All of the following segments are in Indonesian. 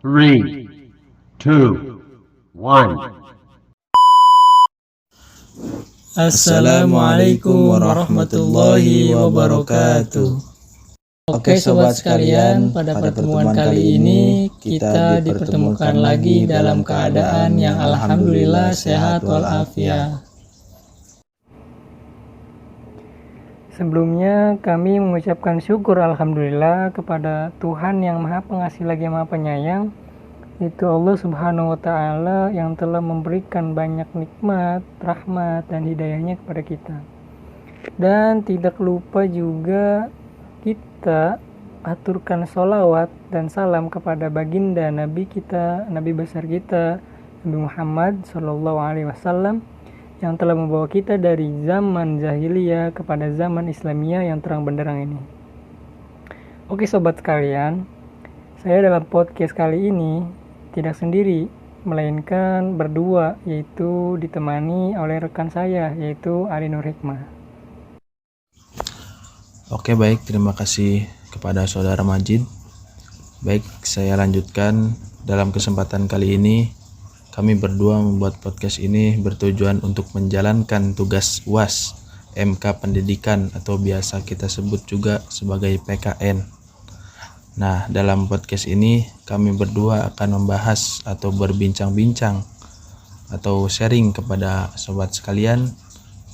Three, two, one. Assalamualaikum warahmatullahi wabarakatuh. Oke sobat sekalian, pada pertemuan kali ini kita dipertemukan lagi dalam keadaan yang alhamdulillah sehat walafiat. Sebelumnya kami mengucapkan syukur alhamdulillah kepada Tuhan yang Maha Pengasih lagi Maha Penyayang, itu Allah Subhanahu wa Ta'ala yang telah memberikan banyak nikmat, rahmat, dan hidayahnya kepada kita. Dan tidak lupa juga kita aturkan sholawat dan salam kepada baginda Nabi kita, Nabi besar kita, Nabi Muhammad SAW, yang telah membawa kita dari zaman jahiliyah kepada zaman Islamiyah yang terang benderang ini. Oke sobat sekalian, saya dalam podcast kali ini tidak sendiri, melainkan berdua, yaitu ditemani oleh rekan saya, yaitu Ali Nur Hikmah. Oke, baik, terima kasih kepada saudara Majid. Baik, saya lanjutkan. Dalam kesempatan kali ini kami berdua membuat podcast ini bertujuan untuk menjalankan tugas UAS MK Pendidikan atau biasa kita sebut juga sebagai PKN. Nah, dalam podcast ini kami berdua akan membahas atau berbincang-bincang atau sharing kepada sobat sekalian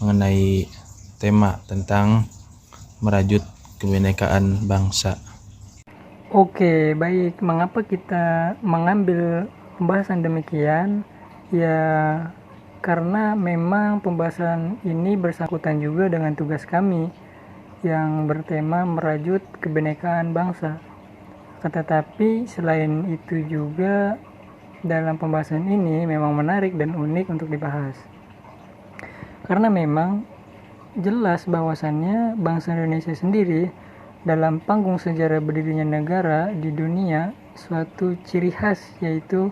mengenai tema tentang merajut kebinekaan bangsa. Oke, baik. Mengapa kita mengambil pembahasan demikian? Ya, karena memang pembahasan ini bersangkutan juga dengan tugas kami yang bertema merajut kebinekaan bangsa. Tetapi selain itu juga dalam pembahasan ini memang menarik dan unik untuk dibahas. Karena memang jelas bahwasannya bangsa Indonesia sendiri dalam panggung sejarah berdirinya negara di dunia suatu ciri khas, yaitu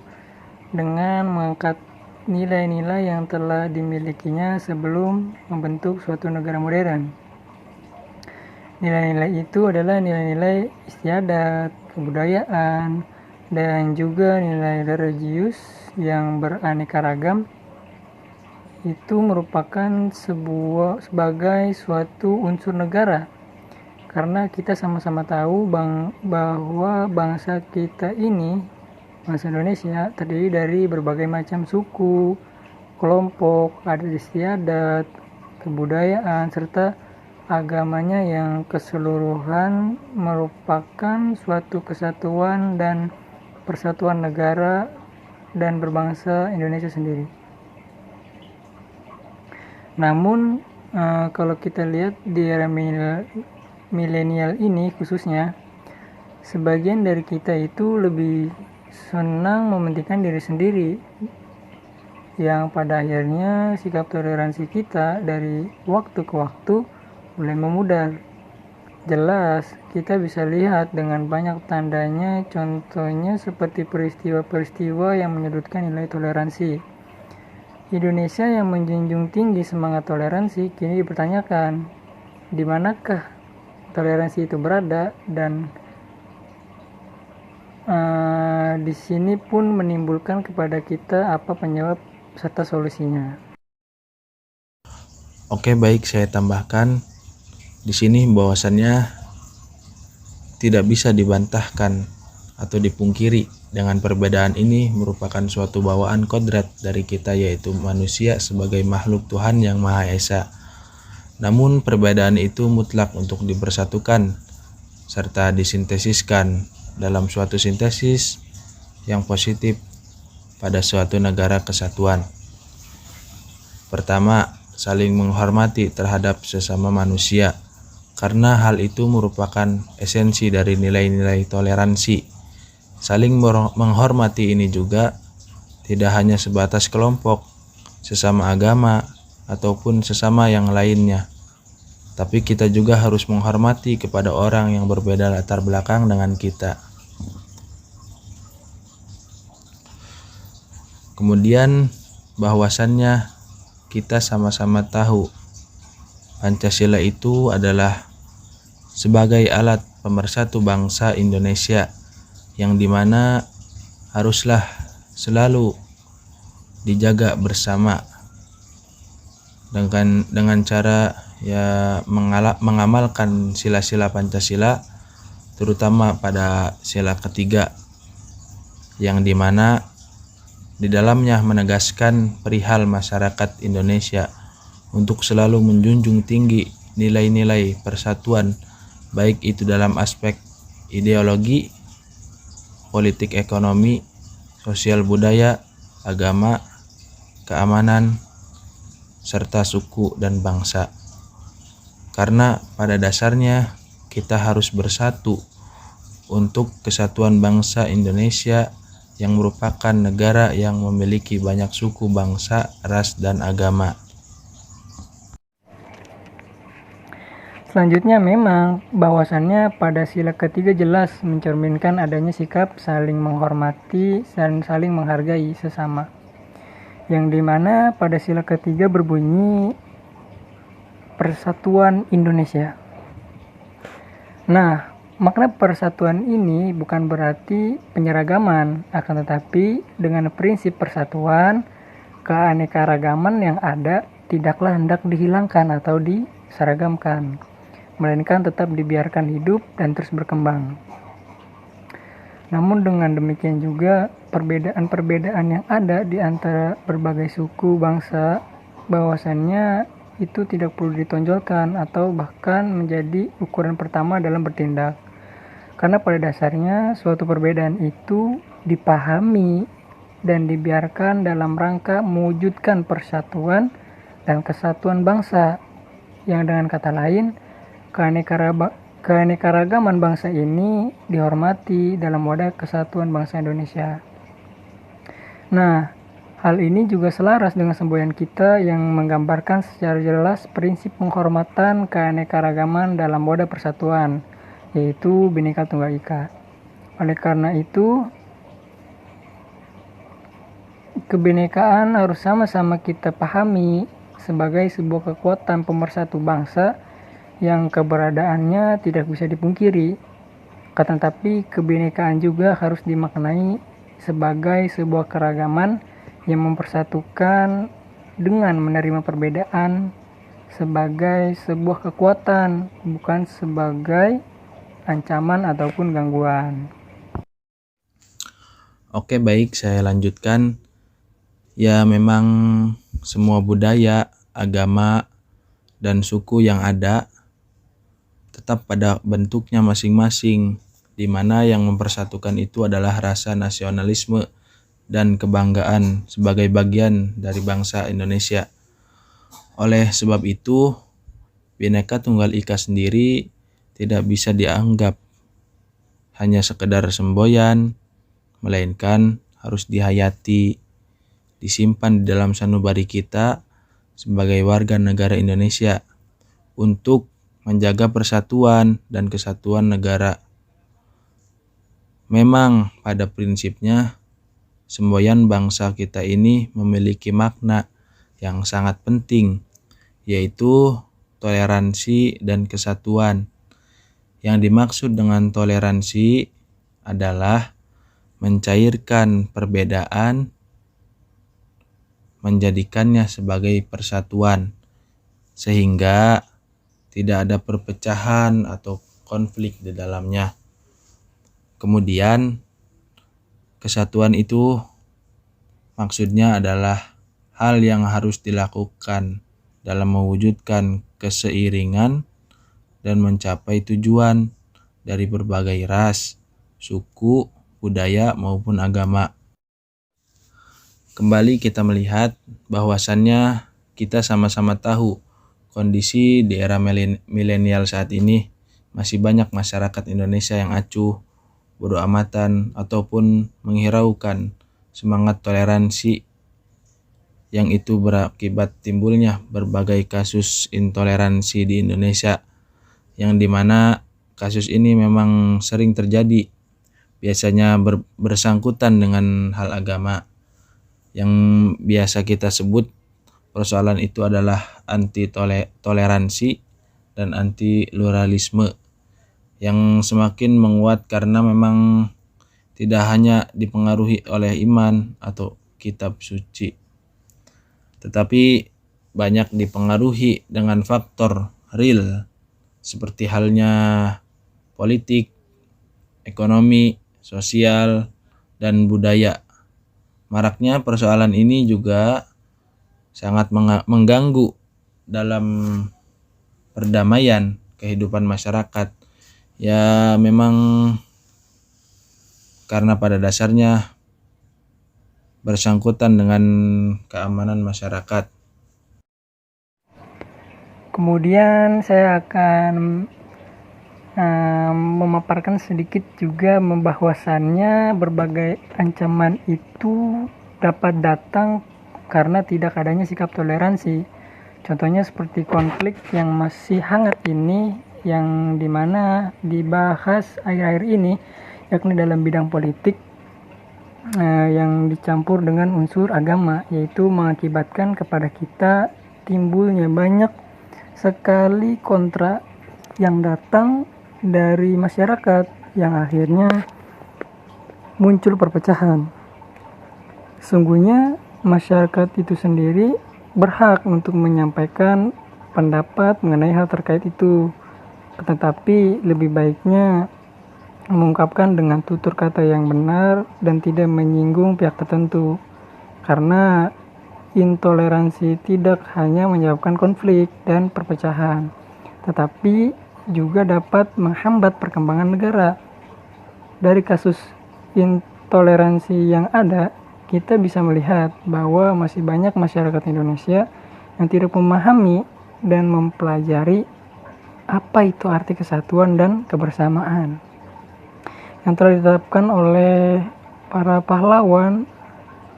dengan mengangkat nilai-nilai yang telah dimilikinya sebelum membentuk suatu negara modern. Nilai-nilai itu adalah nilai-nilai istiadat, kebudayaan, dan juga nilai religius yang beraneka ragam. Itu merupakan sebagai suatu unsur negara, karena kita sama-sama tahu bahwa bangsa kita ini, bangsa Indonesia, terdiri dari berbagai macam suku, kelompok, adat istiadat, kebudayaan, serta agamanya yang keseluruhan merupakan suatu kesatuan dan persatuan negara dan berbangsa Indonesia sendiri. Namun kalau kita lihat di era milenial ini khususnya, sebagian dari kita itu lebih senang mementingkan diri sendiri, yang pada akhirnya sikap toleransi kita dari waktu ke waktu mulai memudar. Jelas kita bisa lihat dengan banyak tandanya, contohnya seperti peristiwa-peristiwa yang menyudutkan nilai toleransi. Indonesia yang menjunjung tinggi semangat toleransi kini dipertanyakan, di manakah toleransi itu berada, dan di sini pun menimbulkan kepada kita apa penyebab serta solusinya. Oke, baik, saya tambahkan di sini bahwasannya tidak bisa dibantahkan atau dipungkiri dengan perbedaan ini merupakan suatu bawaan kodrat dari kita, yaitu manusia sebagai makhluk Tuhan yang Maha Esa. Namun perbedaan itu mutlak untuk dipersatukan serta disintesiskan dalam suatu sintesis yang positif pada suatu negara kesatuan. Pertama, saling menghormati terhadap sesama manusia, karena hal itu merupakan esensi dari nilai-nilai toleransi. Saling menghormati ini juga tidak hanya sebatas kelompok, sesama agama, ataupun sesama yang lainnya, tapi kita juga harus menghormati kepada orang yang berbeda latar belakang dengan kita. Kemudian bahwasannya kita sama-sama tahu Pancasila itu adalah sebagai alat pemersatu bangsa Indonesia, yang dimana haruslah selalu dijaga bersama dengan cara mengamalkan sila-sila Pancasila, terutama pada sila ketiga, yang dimana di dalamnya menegaskan perihal masyarakat Indonesia untuk selalu menjunjung tinggi nilai-nilai persatuan, baik itu dalam aspek ideologi, politik ekonomi, sosial budaya, agama, keamanan, serta suku dan bangsa. Karena pada dasarnya kita harus bersatu untuk kesatuan bangsa Indonesia yang merupakan negara yang memiliki banyak suku, bangsa, ras, dan agama. Selanjutnya memang bahwasannya pada sila ketiga jelas mencerminkan adanya sikap saling menghormati dan saling menghargai sesama. Yang dimana pada sila ketiga berbunyi Persatuan Indonesia. Nah, makna persatuan ini bukan berarti penyeragaman, akan tetapi dengan prinsip persatuan, keanekaragaman yang ada tidaklah hendak dihilangkan atau diseragamkan, melainkan tetap dibiarkan hidup dan terus berkembang. Namun dengan demikian juga perbedaan-perbedaan yang ada di antara berbagai suku bangsa bahwasannya itu tidak perlu ditonjolkan atau bahkan menjadi ukuran pertama dalam bertindak. Karena pada dasarnya suatu perbedaan itu dipahami dan dibiarkan dalam rangka mewujudkan persatuan dan kesatuan bangsa, yang dengan kata lain keanekaragaman bangsa ini dihormati dalam wadah kesatuan bangsa Indonesia. Nah, hal ini juga selaras dengan semboyan kita yang menggambarkan secara jelas prinsip penghormatan keanekaragaman dalam wadah persatuan, yaitu Bhinneka Tunggal Ika. Oleh karena itu, kebinekaan harus sama-sama kita pahami sebagai sebuah kekuatan pemersatu bangsa yang keberadaannya tidak bisa dipungkiri. Tetapi kebinekaan juga harus dimaknai sebagai sebuah keragaman yang mempersatukan dengan menerima perbedaan sebagai sebuah kekuatan, bukan sebagai ancaman ataupun gangguan. Oke, baik, saya lanjutkan. Ya, memang semua budaya, agama, dan suku yang ada tetap pada bentuknya masing-masing, di mana yang mempersatukan itu adalah rasa nasionalisme dan kebanggaan sebagai bagian dari bangsa Indonesia. Oleh sebab itu, Bhinneka Tunggal Ika sendiri tidak bisa dianggap hanya sekedar semboyan, melainkan harus dihayati, disimpan di dalam sanubari kita sebagai warga negara Indonesia untuk menjaga persatuan dan kesatuan negara. Memang pada prinsipnya semboyan bangsa kita ini memiliki makna yang sangat penting, yaitu toleransi dan kesatuan. Yang dimaksud dengan toleransi adalah mencairkan perbedaan, menjadikannya sebagai persatuan, sehingga tidak ada perpecahan atau konflik di dalamnya. Kemudian kesatuan itu maksudnya adalah hal yang harus dilakukan dalam mewujudkan keseiringan dan mencapai tujuan dari berbagai ras, suku, budaya maupun agama. Kembali kita melihat bahwasannya kita sama-sama tahu kondisi di era milenial saat ini masih banyak masyarakat Indonesia yang acuh, bodo amatan, ataupun menghiraukan semangat toleransi, yang itu berakibat timbulnya berbagai kasus intoleransi di Indonesia, yang dimana kasus ini memang sering terjadi, biasanya bersangkutan dengan hal agama, yang biasa kita sebut persoalan itu adalah anti toleransi dan anti pluralisme, yang semakin menguat karena memang tidak hanya dipengaruhi oleh iman atau kitab suci, tetapi banyak dipengaruhi dengan faktor real seperti halnya politik, ekonomi, sosial, dan budaya. Maraknya persoalan ini juga sangat mengganggu dalam perdamaian kehidupan masyarakat. Ya memang karena pada dasarnya bersangkutan dengan keamanan masyarakat. Kemudian saya akan memaparkan sedikit juga bahwasannya berbagai ancaman itu dapat datang karena tidak adanya sikap toleransi. Contohnya seperti konflik yang masih hangat ini, yang dimana dibahas akhir-akhir ini, yakni dalam bidang politik yang dicampur dengan unsur agama, yaitu mengakibatkan kepada kita timbulnya banyak sekali kontra yang datang dari masyarakat, yang akhirnya muncul perpecahan. Sungguhnya masyarakat itu sendiri berhak untuk menyampaikan pendapat mengenai hal terkait itu, tetapi lebih baiknya mengungkapkan dengan tutur kata yang benar dan tidak menyinggung pihak tertentu, karena intoleransi tidak hanya menyebabkan konflik dan perpecahan, tetapi juga dapat menghambat perkembangan negara. Dari kasus intoleransi yang ada, kita bisa melihat bahwa masih banyak masyarakat Indonesia yang tidak memahami dan mempelajari apa itu arti kesatuan dan kebersamaan yang telah ditetapkan oleh para pahlawan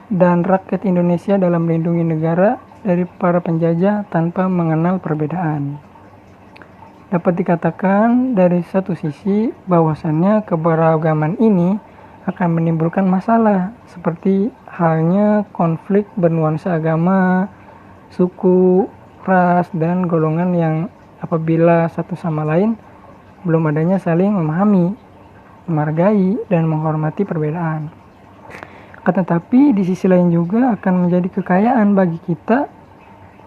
dan rakyat Indonesia dalam melindungi negara dari para penjajah tanpa mengenal perbedaan. Dapat dikatakan dari satu sisi bahwasannya keberagaman ini akan menimbulkan masalah, seperti halnya konflik bernuansa agama, suku, ras, dan golongan yang apabila satu sama lain belum adanya saling memahami, menghargai, dan menghormati perbedaan. Tetapi di sisi lain juga akan menjadi kekayaan bagi kita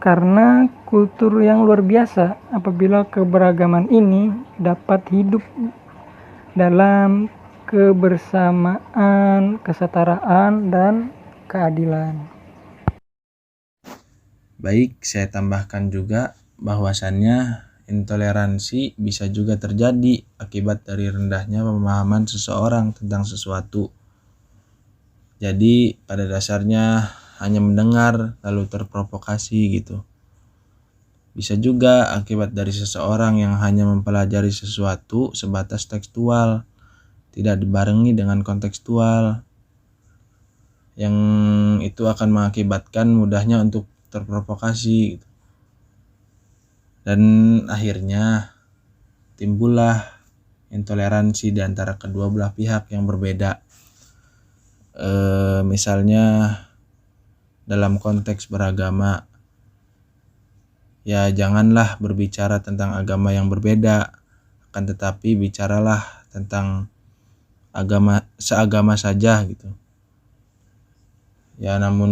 karena kultur yang luar biasa apabila keberagaman ini dapat hidup dalam kebersamaan, kesetaraan, dan keadilan. Baik, saya tambahkan juga bahwasannya intoleransi bisa juga terjadi akibat dari rendahnya pemahaman seseorang tentang sesuatu. Jadi pada dasarnya hanya mendengar lalu terprovokasi gitu. Bisa juga akibat dari seseorang yang hanya mempelajari sesuatu sebatas tekstual, tidak dibarengi dengan kontekstual, yang itu akan mengakibatkan mudahnya untuk terprovokasi gitu. Dan akhirnya timbullah intoleransi di antara kedua belah pihak yang berbeda. Misalnya dalam konteks beragama, ya janganlah berbicara tentang agama yang berbeda, akan tetapi bicaralah tentang agama seagama saja gitu. Ya namun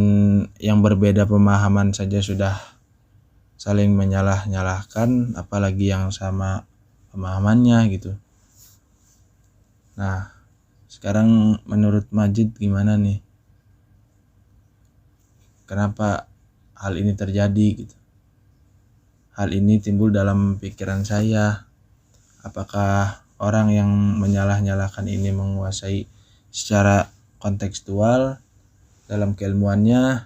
yang berbeda pemahaman saja sudah saling menyalah-nyalahkan, apalagi yang sama pemahamannya gitu. Nah, sekarang menurut Majid gimana nih? Kenapa hal ini terjadi gitu? Hal ini timbul dalam pikiran saya. Apakah orang yang menyalah-nyalahkan ini menguasai secara kontekstual dalam keilmuannya?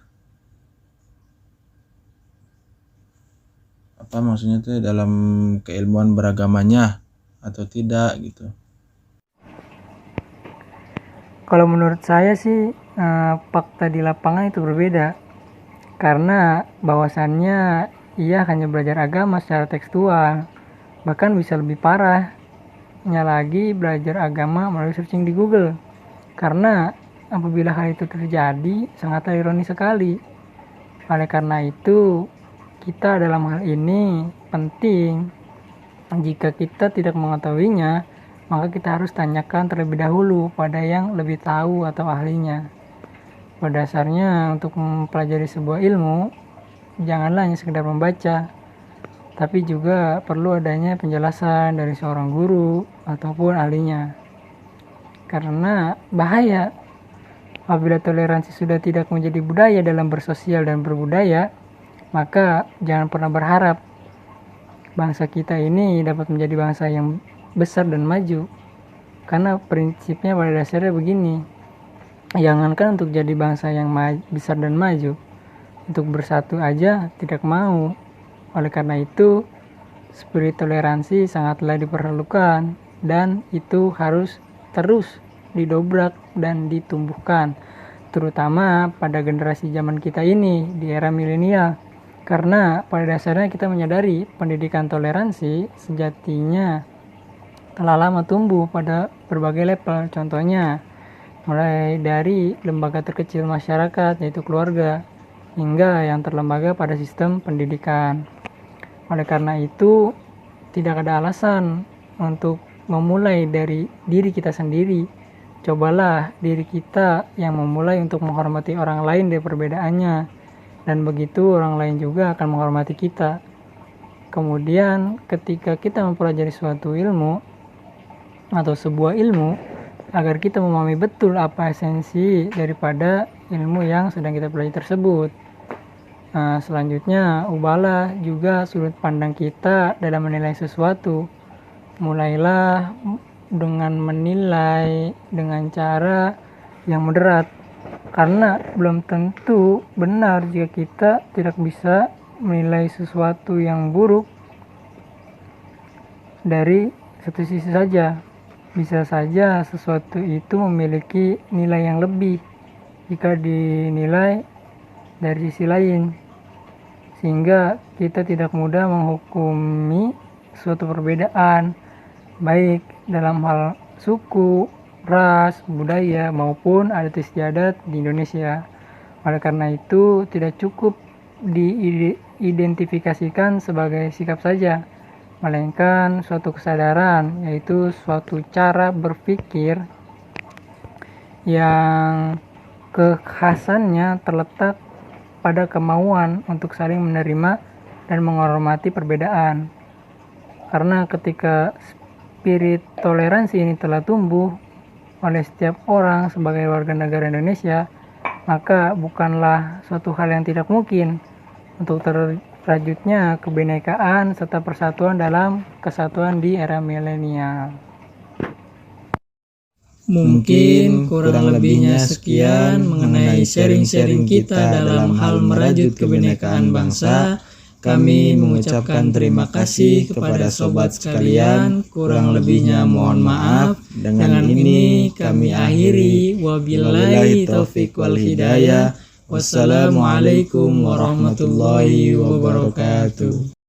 Apa maksudnya tuh dalam keilmuan beragamanya atau tidak gitu? Kalau menurut saya sih fakta di lapangan itu berbeda, karena bahwasannya ia hanya belajar agama secara tekstual, bahkan bisa lebih parahnya lagi belajar agama melalui searching di Google. Karena apabila hal itu terjadi sangatlah ironis sekali. Oleh karena itu kita dalam hal ini penting, jika kita tidak mengetahuinya maka kita harus tanyakan terlebih dahulu pada yang lebih tahu atau ahlinya. Pada dasarnya untuk mempelajari sebuah ilmu, janganlah hanya sekedar membaca, tapi juga perlu adanya penjelasan dari seorang guru ataupun ahlinya. Karena bahaya apabila toleransi sudah tidak menjadi budaya dalam bersosial dan berbudaya, maka jangan pernah berharap bangsa kita ini dapat menjadi bangsa yang besar dan maju. Karena prinsipnya pada dasarnya begini, jangankan untuk jadi bangsa yang besar dan maju, untuk bersatu aja tidak mau. Oleh karena itu, spirit toleransi sangatlah diperlukan dan itu harus terus didobrak dan ditumbuhkan, terutama pada generasi zaman kita ini di era milenial. Karena pada dasarnya kita menyadari pendidikan toleransi sejatinya telah lama tumbuh pada berbagai level. Contohnya, mulai dari lembaga terkecil masyarakat yaitu keluarga, hingga yang terlembaga pada sistem pendidikan. Oleh karena itu, tidak ada alasan untuk memulai dari diri kita sendiri. Cobalah diri kita yang memulai untuk menghormati orang lain dari perbedaannya, dan begitu orang lain juga akan menghormati kita. Kemudian ketika kita mempelajari suatu ilmu atau sebuah ilmu, agar kita memahami betul apa esensi daripada ilmu yang sedang kita pelajari tersebut. Nah, selanjutnya, ubahlah juga sudut pandang kita dalam menilai sesuatu. Mulailah dengan menilai dengan cara yang moderat, karena belum tentu benar jika kita tidak bisa menilai sesuatu yang buruk dari satu sisi saja. Bisa saja sesuatu itu memiliki nilai yang lebih jika dinilai dari sisi lain, sehingga kita tidak mudah menghukumi suatu perbedaan, baik dalam hal suku, ras, budaya, maupun adat istiadat di Indonesia. Oleh karena itu, tidak cukup diidentifikasikan sebagai sikap saja, melainkan suatu kesadaran, yaitu suatu cara berpikir yang kekhasannya terletak pada kemauan untuk saling menerima dan menghormati perbedaan. Karena ketika spirit toleransi ini telah tumbuh oleh setiap orang sebagai warga negara Indonesia, maka bukanlah suatu hal yang tidak mungkin untuk terwujudnya kebinekaan serta persatuan dalam kesatuan di era milenial. Mungkin kurang lebihnya sekian mengenai sharing-sharing kita dalam hal merajut kebinekaan bangsa. Kami mengucapkan terima kasih kepada sobat sekalian. Kurang lebihnya mohon maaf. Dengan ini kami akhiri. Wabillahi taufiq wal hidayah. Wassalamualaikum warahmatullahi wabarakatuh.